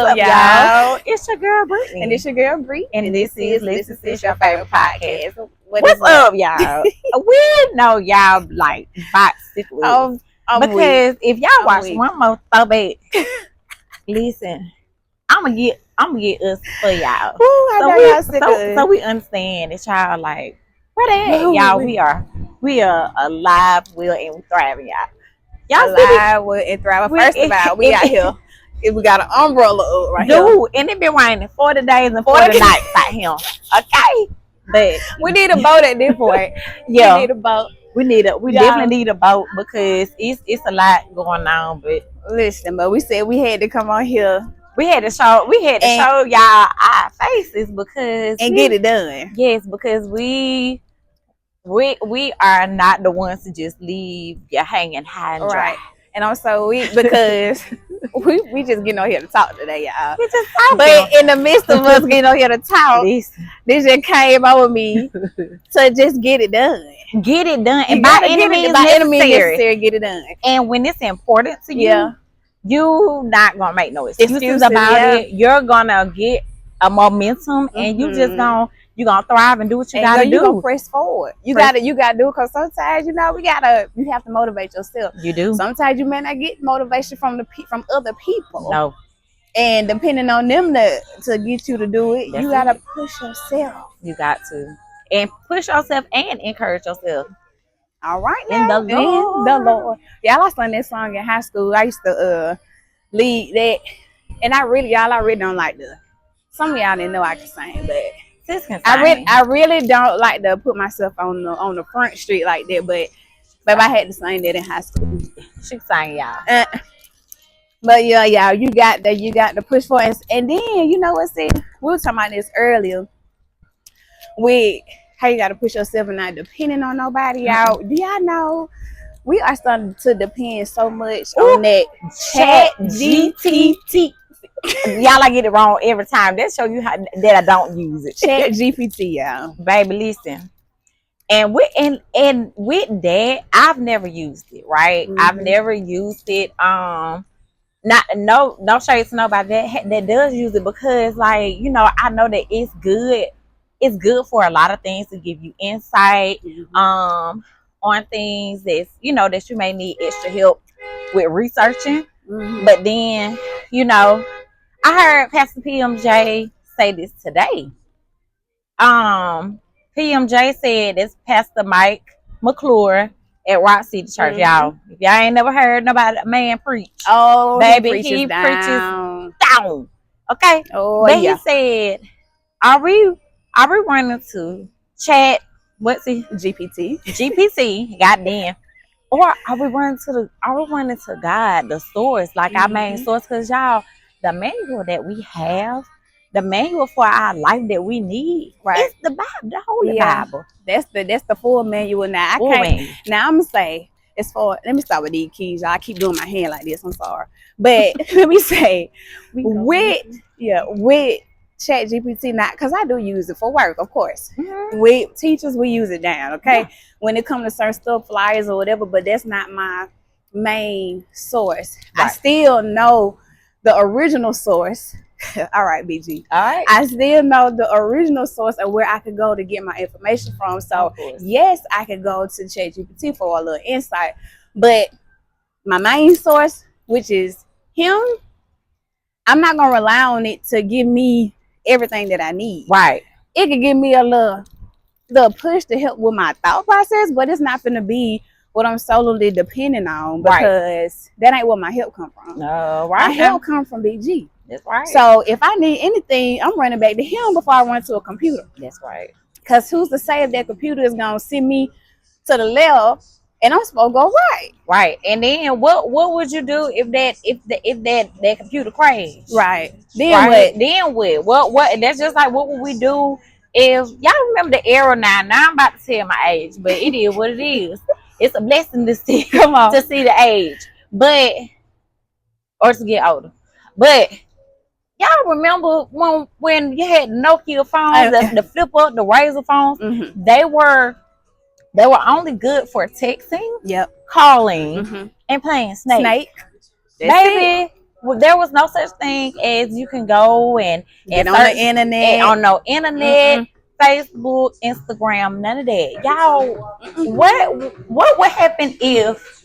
up, y'all? It's your girl, Brittany. And it's your girl, Bree. And this is Listen Sis, your favorite podcast. What's up, y'all? We know y'all like box it with. Because if y'all watch one more throwback, listen, I'm gonna get us for y'all. So we understand that y'all like, where they at? Y'all, we are alive, well, and we thriving, y'all. Y'all alive, well, and thriving. First of all, we out here. We got an umbrella up right here. Dude, and it been raining 40 days and 40 nights out here. Okay. But we need a boat at this point. Yeah. We need a boat. We definitely need a boat because it's a lot going on. But listen, but we said we had to come on here. We had to show y'all our faces because get it done. Yes, because we are not the ones to just leave you hanging high and dry. Right. And also because we just getting on here to talk today, y'all. We just talking. But in the midst of us getting on here to talk, this just came over me to just get it done. Get it done. And by any means necessary, get it done. And when it's important to you, you not gonna make no excuses about it. You're gonna get a momentum and you just you're gonna thrive and do what you gotta do. You're gonna press forward. You gotta do it because sometimes you have to motivate yourself. You do. Sometimes you may not get motivation from other people. No. And depending on them to get you to do it, you gotta push yourself. You got to. And push yourself and encourage yourself. All right now. In the Lord. Yeah, I learned that song in high school. I used to lead that. And I really don't like some of y'all didn't know I could sing, but I really don't like to put myself on the front street like that, but I had to sing that in high school. She sang, y'all. But yeah, y'all, you got to push for it. And then you know what? See, we were talking about this earlier with how you got to push yourself and not depending on nobody. Y'all, do y'all know we are starting to depend so much on that ChatGPT. Y'all, I get it wrong every time. That show you how that I don't use it. ChatGPT, y'all. Baby, listen. And with that, I've never used it, right? I've never used it. No shade to nobody that does use it because, like, you know, I know that it's good. It's good for a lot of things to give you insight on things that you may need extra help with researching. But then, I heard Pastor PMJ say this today. PMJ said it's Pastor Mike McClure at Rock City Church. Y'all, if y'all ain't never heard nobody man preach, baby, he preaches down. Okay. But he said, are we running to chat? What's it? GPT. Goddamn. Or are we running to God, the source, like our main source? Because y'all, the manual that we have, the manual for our life that we need, it's the Bible, the Holy Bible. That's the full manual. Now Now I'm gonna say it's for. Let me start with these keys. Y'all. I keep doing my hand like this. I'm sorry, but let me say with ChatGPT, not because I do use it for work, of course. With teachers, we use it down. Okay, when it comes to certain stuff, flyers or whatever, but that's not my main source. I still know the original source. All right, BG. All right. I still know the original source of where I could go to get my information from. So yes, I could go to ChatGPT for a little insight, but my main source, which is him, I'm not gonna rely on it to give me everything that I need. Right. It could give me a little push to help with my thought process, but it's not gonna be what I'm solely depending on because that ain't where my help come from. No, my help come from BG. That's right. So if I need anything, I'm running back to him before I run to a computer. That's right. Because who's to say if that computer is gonna send me to the left and I'm supposed to go right? Right. And then what would you do if that computer crashed? Right. Then what? What? That's just like what would we do if y'all remember the era now? Now I'm about to tell my age, but it is what it is. It's a blessing to see to see the age, or to get older. But y'all remember when you had Nokia phones, the flip up, the Razor phones? They were only good for texting, calling, and playing Snake. Baby, there was no such thing as you can go and on the internet. On no internet, Facebook, Instagram, none of that. Y'all, what would happen if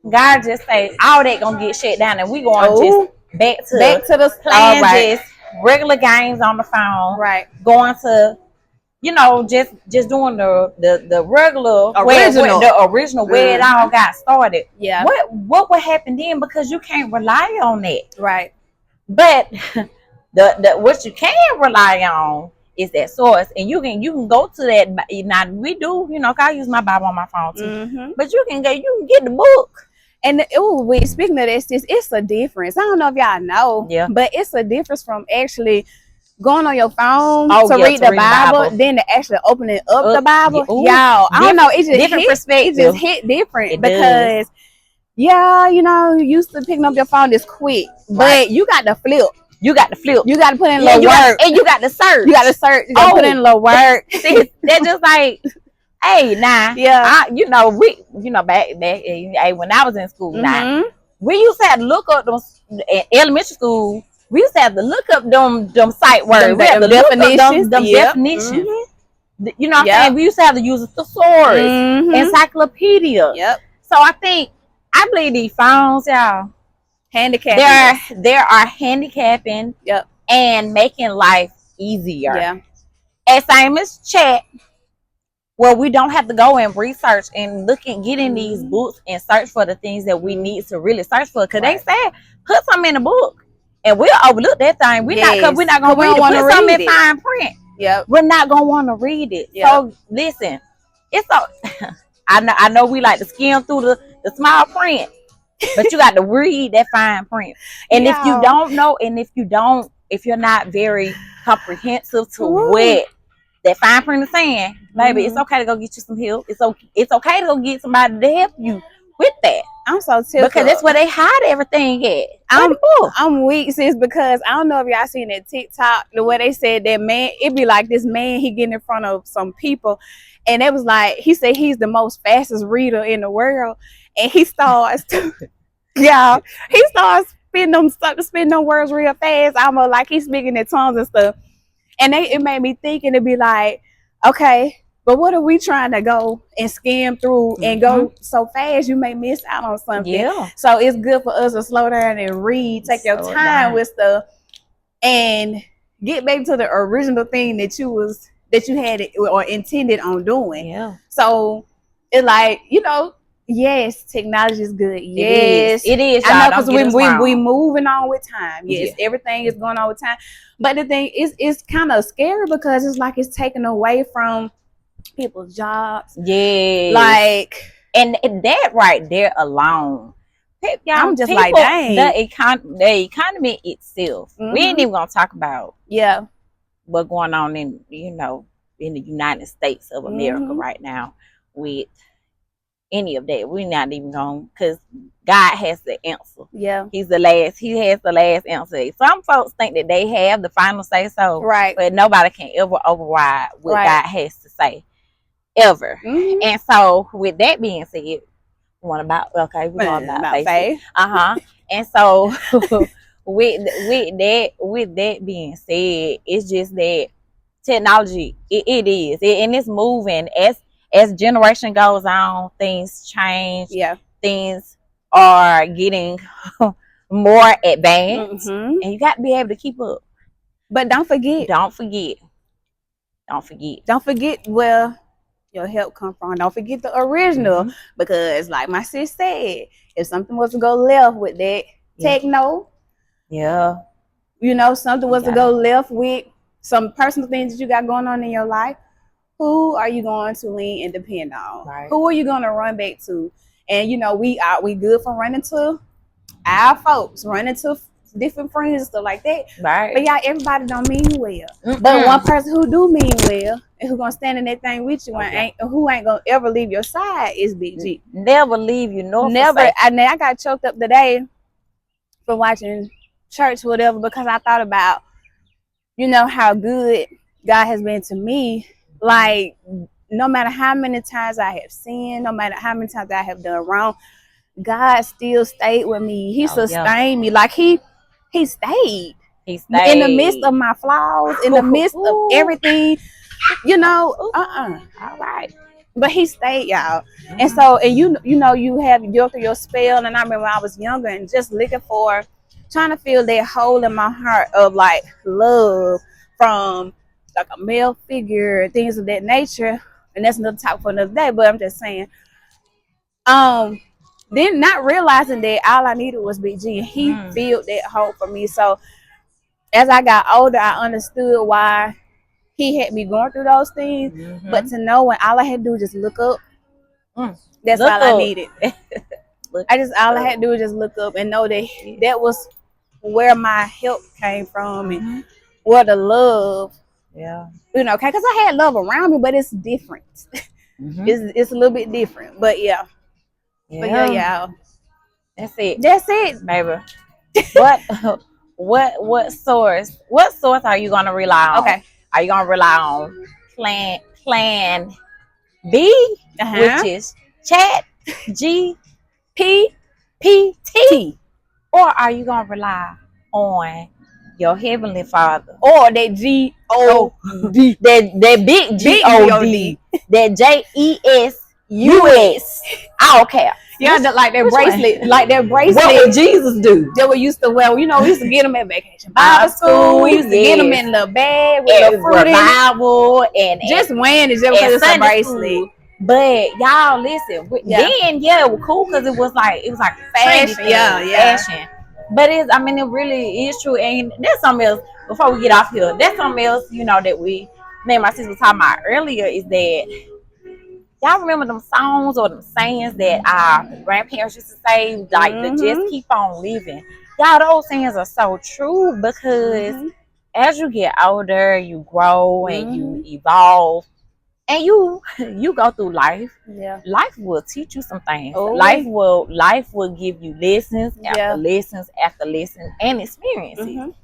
God just say all that gonna get shut down and we going just back to the playing just regular games on the phone, right? Going to just doing the regular original where it all got started. Yeah. What would happen then? Because you can't rely on that, right? But the what you can rely on is that source, and you can go to that. Now we do, I use my Bible on my phone too, but you can get the book. And speaking of this, it's a difference. I don't know if y'all know, but it's a difference from actually going on your phone to read the Bible, then to actually opening up the Bible. Y'all, I don't know, it's just different perspective. It just hit different because you used to picking up your phone this quick, but you got to flip. You got to flip. You got to put in a little work. And you got to search. You got to search. You got to put in a little work. They're just like, hey, nah. Yeah. Back when I was in school, now we used to have to look up those in elementary school. We used to have to look up them sight words. We had to definitions. Definitions. You know what I'm saying? We used to have to use a thesaurus, encyclopedia. Yep. So I believe these phones, y'all, handicapping. There are handicapping and making life easier. Yeah. As same as chat, where we don't have to go and research and get in these books and search for the things that we need to really search for. Because they said, put something in the book and we'll overlook that thing. We're not going to read it. Put something in fine print. Yep. We're not going to want to read it. Yep. So listen, it's so I know we like to skim through the small print, but you got to read that fine print. And if you don't know, and if you're not very comprehensive to what that fine print is saying, baby, it's okay to go get you some help. It's okay to go get somebody to help you with that. I'm so tickled because that's where they hide everything at. I'm weak, sis, because I don't know if y'all seen that TikTok, the way they said that man, it be like this man, he getting in front of some people, and it was like he said he's the most fastest reader in the world, and he starts to, he starts spinning them words real fast, almost like he's speaking in tongues and stuff, and it made me think, and it'd be like, okay. But what are we trying to go and skim through and go so fast you may miss out on something? Yeah. So it's good for us to slow down and read, take your time with stuff, and get back to the original thing that you had or intended on doing. Yeah. So it's like, yes, technology is good. Yes, it is. I know, because we moving on with time. Yes, everything is going on with time. But the thing is, it's kind of scary because it's like it's taken away from people's jobs. Yeah. Like, and that right there alone. I'm just like, dang. The economy itself. We ain't even gonna talk about what's going on in the United States of America right now with any of that. We're not even going, because God has the answer. Yeah. He has the last answer. Some folks think that they have the final say so. Right. But nobody can ever override what God has to say. Ever. And so with that being said, we're going about faith. And so with that being said, it's just that technology, it is. And it's moving as generation goes on, things change. Yeah. Things are getting more advanced. And you got to be able to keep up. But don't forget where your help come from. Don't forget the original, because like my sis said, if something was to go left with that techno, something was to go left with some personal things that you got going on in your life, who are you going to lean and depend on? Right. Who are you going to run back to? And we good for running to our folks, running to different friends and stuff like that. Right. But everybody don't mean well. But one person who do mean well and who gonna stand in that thing with you and who ain't gonna ever leave your side is Big G. Never leave you, never. I got choked up today for watching church, whatever, because I thought about, how good God has been to me. Like, no matter how many times I have sinned, no matter how many times I have done wrong, God still stayed with me. He sustained me. Like, he he stayed. He stayed In the midst of my flaws, in the midst of everything, you know. All right. But he stayed, y'all. And so, and you know, you have go through your spell. And I remember when I was younger and just looking for, trying to feel that hole in my heart of like love from like a male figure, things of that nature. And that's another topic for another day. But I'm just saying, then not realizing that all I needed was Big G, and he filled that hole for me. So as I got older, I understood why he had me going through those things. But to know when all I had to do was just look up, that's all I needed. All I had to do was just look up and know that that was where my help came from and where the love, you know, because I had love around me, but it's different. It's a little bit different, but yeah. But y'all. That's it. That's it, baby. What source are you gonna rely on? Okay. Are you gonna rely on Plan B, which is Chat GPT, or are you gonna rely on your Heavenly Father, or that G-O-D, that big G-O-D, that J-E-S-U-S? I don't care. Yeah, like that bracelet, like that bracelet. What would Jesus do? That we used to wear. You know, we used to get them at vacation Bible school. We used to get them in the bag with the fruit revival and just wearing it just because it's a bracelet. But y'all, listen. Then it was cool because it was like fashion. Fashion. But it really is true. And there's something else before we get off here. That's something else, you know, that me and my sister was talking about earlier is that. Y'all remember them songs or them sayings that our grandparents used to say, like the just keep on living. Y'all, those sayings are so true because as you get older, you grow and you evolve and you go through life. Yeah. Life will teach you some things. Life will give you lessons after lessons after lessons and experiences.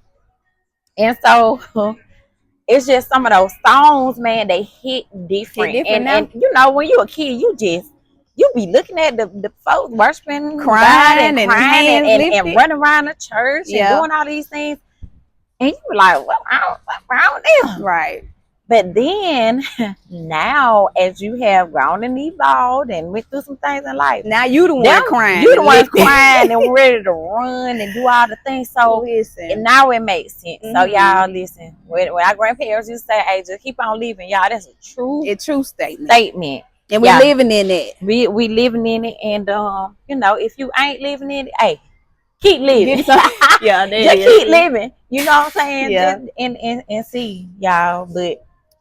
And so it's just some of those songs, man, they hit different. And you know, when you're a kid, you be looking at the folks worshiping, crying and running around the church and doing all these things. And you were like, what's wrong with them? Right. But then now, as you have grown and evolved and went through some things in life, now you the one crying. You the one crying and ready to run and do all the things. So and now it makes sense. So y'all listen. When our grandparents used to say, "Hey, just keep on living," y'all, that's a true statement. And we living in it. We living in it, and you know, if you ain't living in it, hey, keep living. Just keep living. You know what I'm saying? Yeah. And see y'all,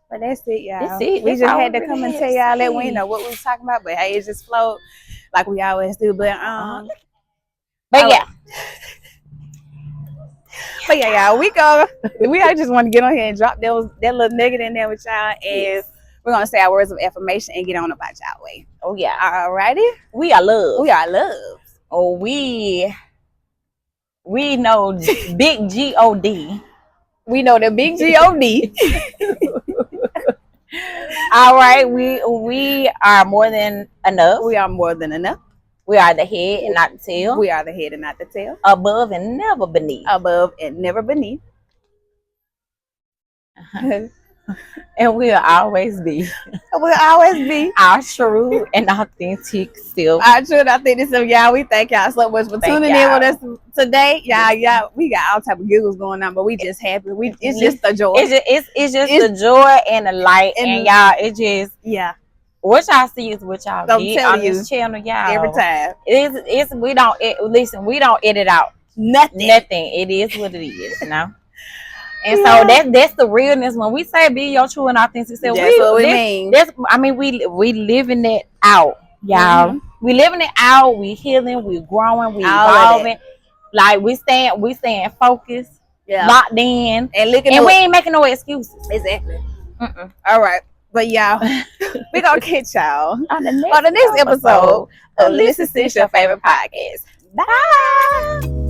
But that's it, y'all. That's it. We just had to come and tell y'all that we know what we was talking about, but hey, it just flowed like we always do. But yeah. But yeah, y'all, we just want to get on here and drop that little nugget in there with y'all, and we're gonna say our words of affirmation and get on about y'all way. Oh yeah. Alrighty. We are love. We are love. Oh, we know big G-O-D. We know the big G-O-D. All right, we are more than enough. We are more than enough. We are the head and not the tail. We are the head and not the tail. Above and never beneath. Above and never beneath. And we'll always be. We'll always be our true and authentic self. Our true and authentic self. Y'all, we thank y'all so much for tuning in with us today. Y'all, we got all type of giggles going on, but we just happy. It's just the joy. It's just the joy and the light, and y'all, it just what y'all see is what y'all get on this channel, y'all. Every time. We don't edit out nothing. It is what it is, you know. And so that's the realness. When we say be your true and authentic self, that's what we mean. We living it out, y'all. We living it out. We healing. We growing. We evolving. Like we staying focused, locked in, and we ain't making no excuses. Exactly. All right, but y'all, we gonna catch y'all on the next episode of Listen to Your Favorite Podcast. Bye.